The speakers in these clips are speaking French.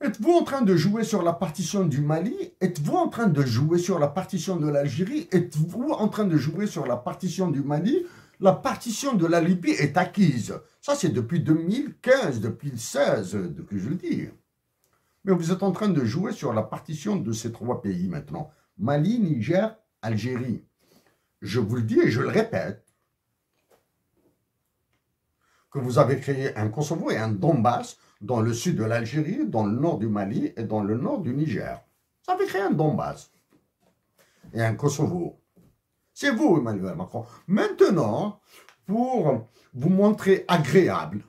Êtes-vous en train de jouer sur la partition du Mali? Êtes-vous en train de jouer sur la partition de l'Algérie? Êtes-vous en train de jouer sur la partition du Mali? La partition de la Libye est acquise. Ça, c'est depuis 2015, depuis 2016 que je le dis. Mais vous êtes en train de jouer sur la partition de ces trois pays maintenant. Mali, Niger, Algérie. Je vous le dis et je le répète, que vous avez créé un Kosovo et un Donbass dans le sud de l'Algérie, dans le nord du Mali et dans le nord du Niger. Vous avez créé un Donbass et un Kosovo. C'est vous, Emmanuel Macron. Maintenant, pour vous montrer agréable,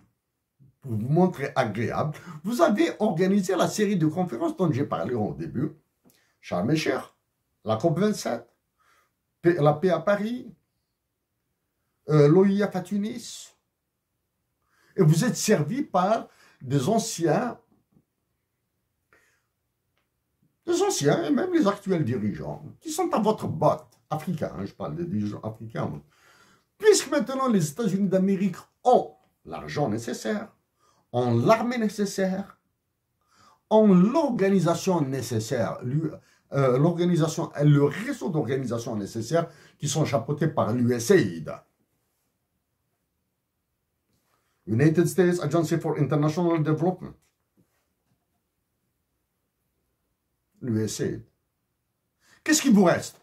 vous avez organisé la série de conférences dont j'ai parlé au début. Sharm el-Sheikh, la COP27, la paix à Paris, l'OIF à Tunis. Et vous êtes servi par des anciens et même les actuels dirigeants qui sont à votre botte, africains, hein, je parle des dirigeants africains. Puisque maintenant les États-Unis d'Amérique ont l'argent nécessaire, ont l'armée nécessaire, ont l'organisation nécessaire, l'organisation et le réseau d'organisation nécessaire qui sont chapeautés par l'USAID. United States Agency for International Development. L'USAID. Qu'est-ce qui vous reste?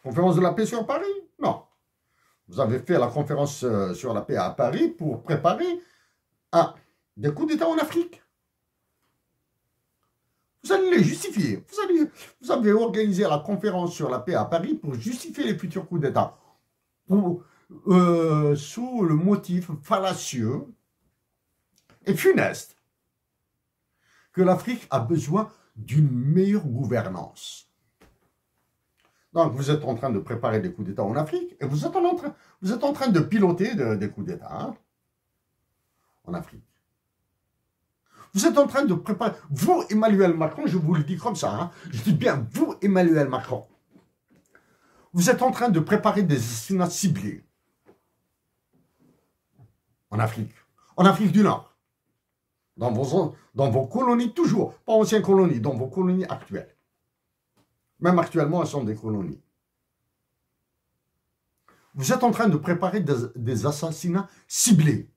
Conférence de la paix sur Paris? Non. Vous avez fait la conférence sur la paix à Paris pour préparer des coups d'État en Afrique. Vous allez les justifier. Vous avez organisé la conférence sur la paix à Paris pour justifier les futurs coups d'État. Sous le motif fallacieux et funeste que l'Afrique a besoin d'une meilleure gouvernance. Donc, vous êtes en train de préparer des coups d'État en Afrique et vous êtes en train de piloter des coups d'État en Afrique. Vous êtes en train de préparer, vous, Emmanuel Macron, je vous le dis comme ça, je dis bien vous, Emmanuel Macron, vous êtes en train de préparer des assassinats ciblés en Afrique du Nord, dans vos colonies toujours, pas anciennes colonies, dans vos colonies actuelles. Même actuellement, elles sont des colonies. Vous êtes en train de préparer des assassinats ciblés.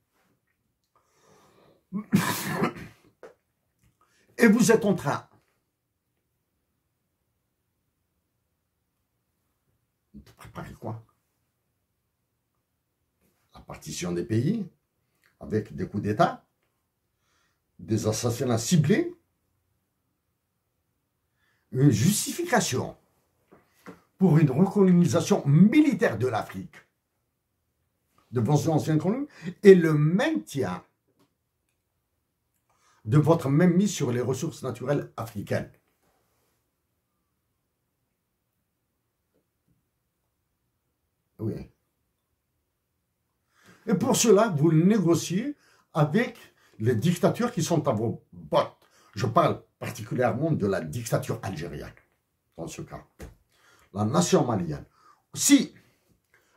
Et vous êtes en train de préparer quoi? La partition des pays, avec des coups d'État, des assassinats ciblés, une justification pour une recolonisation militaire de l'Afrique, de vos anciennes colonies, et le maintien de votre mainmise sur les ressources naturelles africaines. Oui. Et pour cela, vous négociez avec les dictatures qui sont à vos bottes. Je parle particulièrement de la dictature algérienne, dans ce cas. La nation malienne. Si,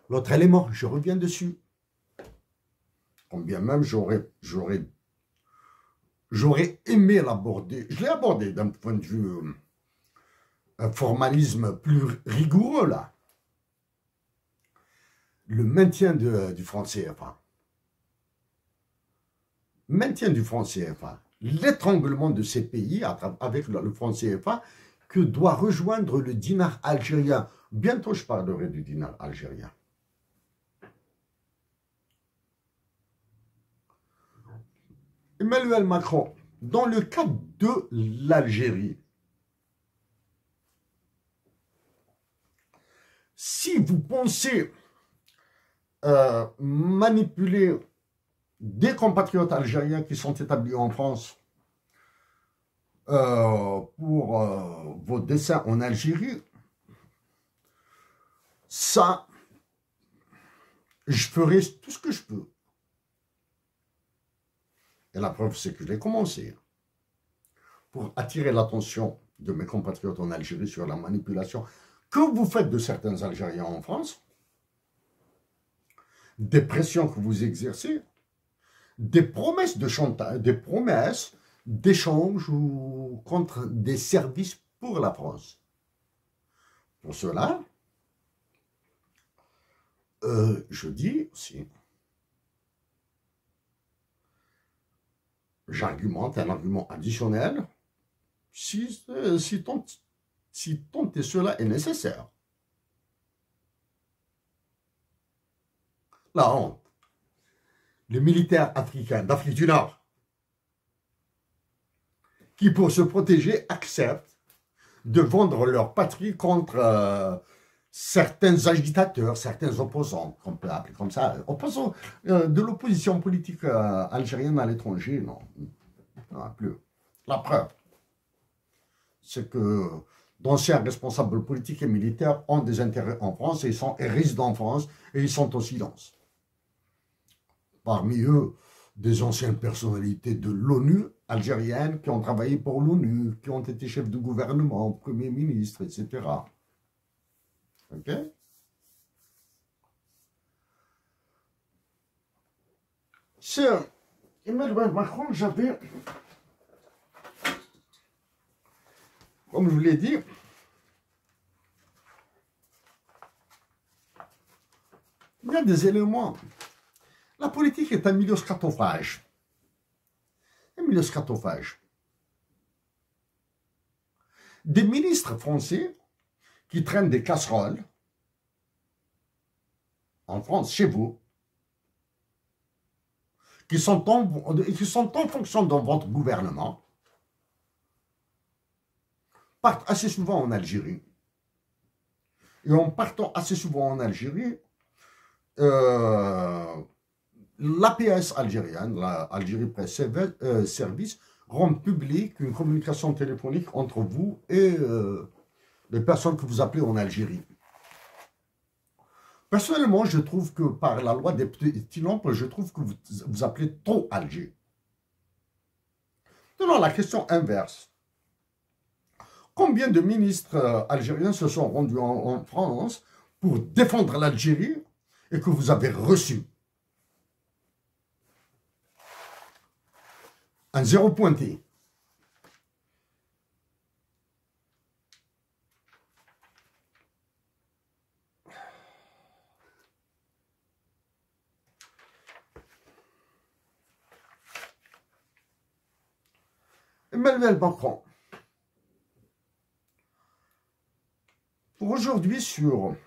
l'autre élément, je reviens dessus, combien même j'aurais aimé l'aborder. Je l'ai abordé d'un point de vue un formalisme plus rigoureux, là. Le maintien du franc CFA. Maintien du franc CFA. L'étranglement de ces pays avec le franc CFA que doit rejoindre le dinar algérien. Bientôt, je parlerai du dinar algérien. Emmanuel Macron, dans le cas de l'Algérie, si vous pensez manipuler des compatriotes algériens qui sont établis en France pour vos desseins en Algérie, ça, je ferai tout ce que je peux. Et la preuve, c'est que je l'ai commencé pour attirer l'attention de mes compatriotes en Algérie sur la manipulation que vous faites de certains Algériens en France, des pressions que vous exercez, des promesses de chantage, des promesses d'échange ou contre des services pour la France. Pour cela, je dis aussi, j'argumente un argument additionnel si tant et cela est nécessaire. La honte. Les militaires africains d'Afrique du Nord, qui pour se protéger acceptent de vendre leur patrie contre certains agitateurs, certains opposants, qu'on peut appeler comme ça, opposants de l'opposition politique algérienne à l'étranger, non, plus. La preuve, c'est que d'anciens responsables politiques et militaires ont des intérêts en France et résident en France et ils sont au silence. Parmi eux, des anciennes personnalités de l'ONU algérienne qui ont travaillé pour l'ONU, qui ont été chefs de gouvernement, premiers ministres, etc. Ok? Sir Emmanuel Macron, j'avais, comme je vous l'ai dit, il y a des éléments. La politique est un milieu scatophage. Un milieu scatophage. Des ministres français qui traînent des casseroles en France, chez vous, qui sont en fonction dans votre gouvernement, partent assez souvent en Algérie. Et en partant assez souvent en Algérie, l'APS algérienne, l'Algérie Presse Service, rend public une communication téléphonique entre vous et les personnes que vous appelez en Algérie. Personnellement, je trouve que par la loi des petits nombres, je trouve que vous appelez trop Alger. Maintenant, la question inverse. Combien de ministres algériens se sont rendus en France pour défendre l'Algérie et que vous avez reçu? Un zéro pointé. Emmanuel Macron. Pour aujourd'hui, sur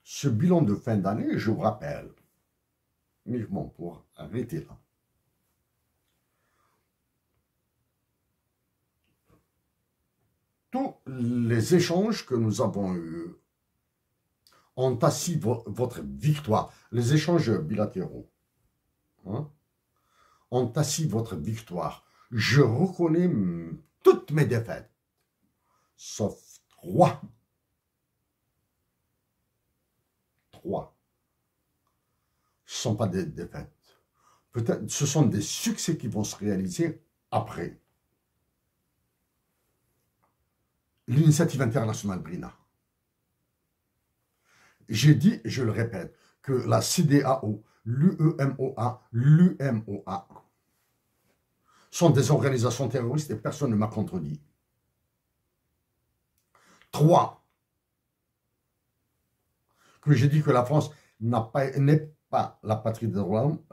ce bilan de fin d'année, je vous rappelle, uniquement pour arrêter là, tous les échanges que nous avons eus ont assis votre victoire, les échanges bilatéraux, hein, ont assis votre victoire. Je reconnais toutes mes défaites, sauf 3. 3. Ce ne sont pas des défaites. Peut-être ce sont des succès qui vont se réaliser après. L'initiative internationale Brina. J'ai dit, je le répète, que la CEDEAO, l'UEMOA, l'UMOA sont des organisations terroristes et personne ne m'a contredit. 3. Que j'ai dit que la France n'est pas la patrie des droits de l'homme,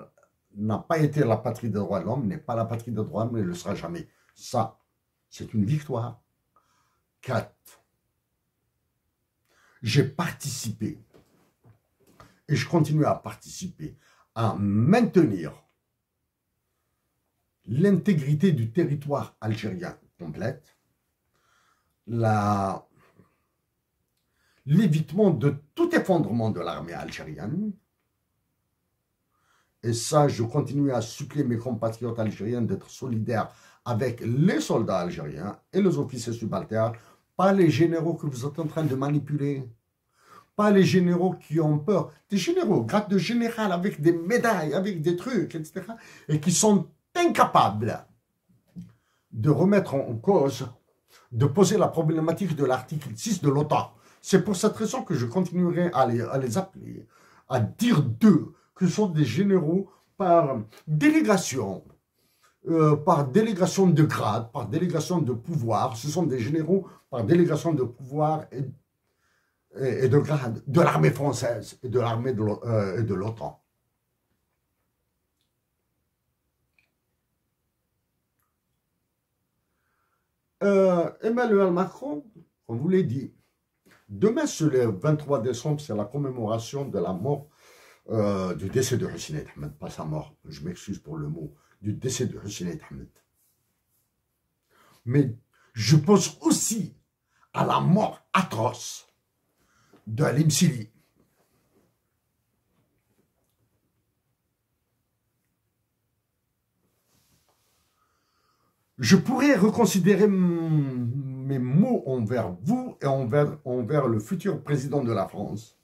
n'a pas été la patrie des droits de l'homme, n'est pas la patrie des droits de l'homme et ne le sera jamais. Ça, c'est une victoire. 4. J'ai participé et je continue à participer à maintenir l'intégrité du territoire algérien complète, l'évitement de tout effondrement de l'armée algérienne. Et ça, je continue à supplier mes compatriotes algériens d'être solidaires avec les soldats algériens et les officiers subalternes, pas les généraux que vous êtes en train de manipuler, pas les généraux qui ont peur, des généraux, grade de général avec des médailles, avec des trucs, etc., et qui sont incapables de remettre en cause, de poser la problématique de l'article 6 de l'OTAN. C'est pour cette raison que je continuerai à les appeler, à dire d'eux que ce sont des généraux par délégation de grade, par délégation de pouvoir. Ce sont des généraux par délégation de pouvoir et de grade de l'armée française et de l'armée de l'OTAN. Emmanuel Macron, comme vous l'ai dit, demain, c'est le 23 décembre, c'est la commémoration de la mort, du décès de Hussein Ahmed, pas sa mort, je m'excuse pour le mot, du décès de Hussein Ahmed. Mais je pense aussi à la mort atroce de Halim Sili. Je pourrais reconsidérer mes mots envers vous et envers le futur président de la France.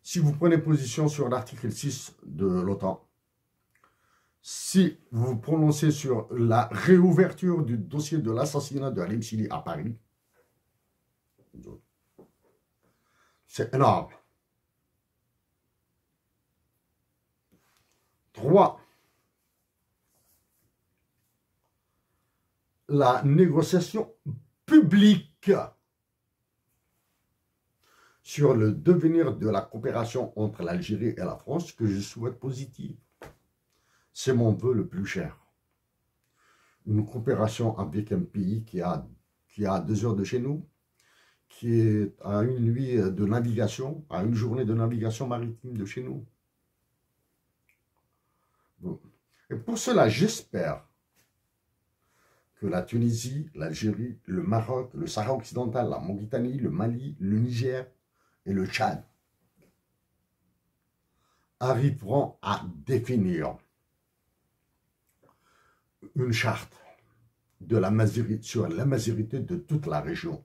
Si vous prenez position sur l'article 6 de l'OTAN, si vous vous prononcez sur la réouverture du dossier de l'assassinat de Halim Sili à Paris, c'est énorme. 3. La négociation publique sur le devenir de la coopération entre l'Algérie et la France que je souhaite positive. C'est mon vœu le plus cher. Une coopération avec un pays qui a 2 heures de chez nous, qui est à une nuit de navigation, à une journée de navigation maritime de chez nous. Bon. Et pour cela, j'espère que la Tunisie, l'Algérie, le Maroc, le Sahara occidental, la Mauritanie, le Mali, le Niger et le Tchad arriveront à définir une charte de la majorité, sur la majorité de toute la région.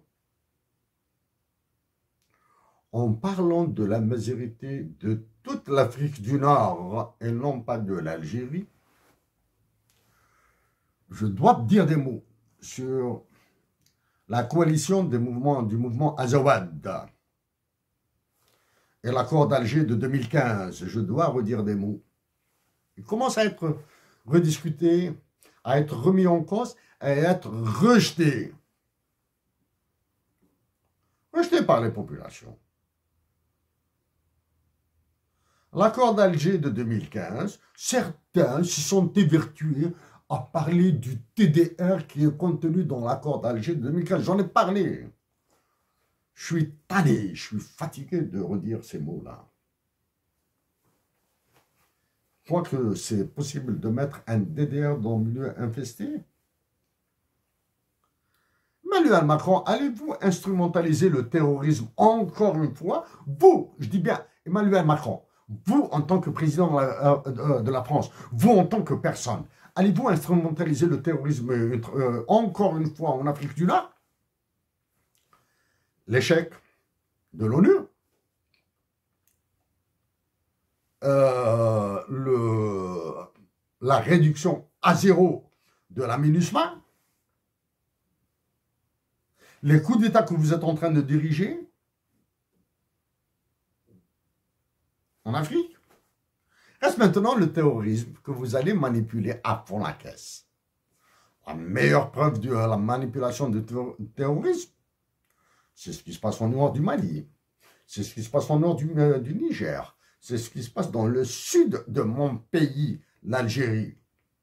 En parlant de la majorité de toute l'Afrique du Nord et non pas de l'Algérie, je dois dire des mots sur la coalition du mouvement Azawad et l'accord d'Alger de 2015. Je dois redire des mots. Il commence à être rediscuté, à être remis en cause et à être rejeté. Rejeté par les populations. L'accord d'Alger de 2015, certains se sont évertués à parler du TDR qui est contenu dans l'accord d'Alger de 2015. J'en ai parlé. Je suis tanné, je suis fatigué de redire ces mots-là. Je crois que c'est possible de mettre un DDR dans le milieu infesté. Emmanuel Macron, allez-vous instrumentaliser le terrorisme encore une fois? Vous, je dis bien Emmanuel Macron, vous en tant que président de la France, vous en tant que personne, allez-vous instrumentaliser le terrorisme encore une fois en Afrique du Nord? L'échec de l'ONU, la réduction à 0 de la MINUSMA, les coups d'État que vous êtes en train de diriger en Afrique. Reste maintenant le terrorisme que vous allez manipuler à fond la caisse. La meilleure preuve de la manipulation du terrorisme, c'est ce qui se passe au nord du Mali, c'est ce qui se passe au nord du Niger, c'est ce qui se passe dans le sud de mon pays, l'Algérie.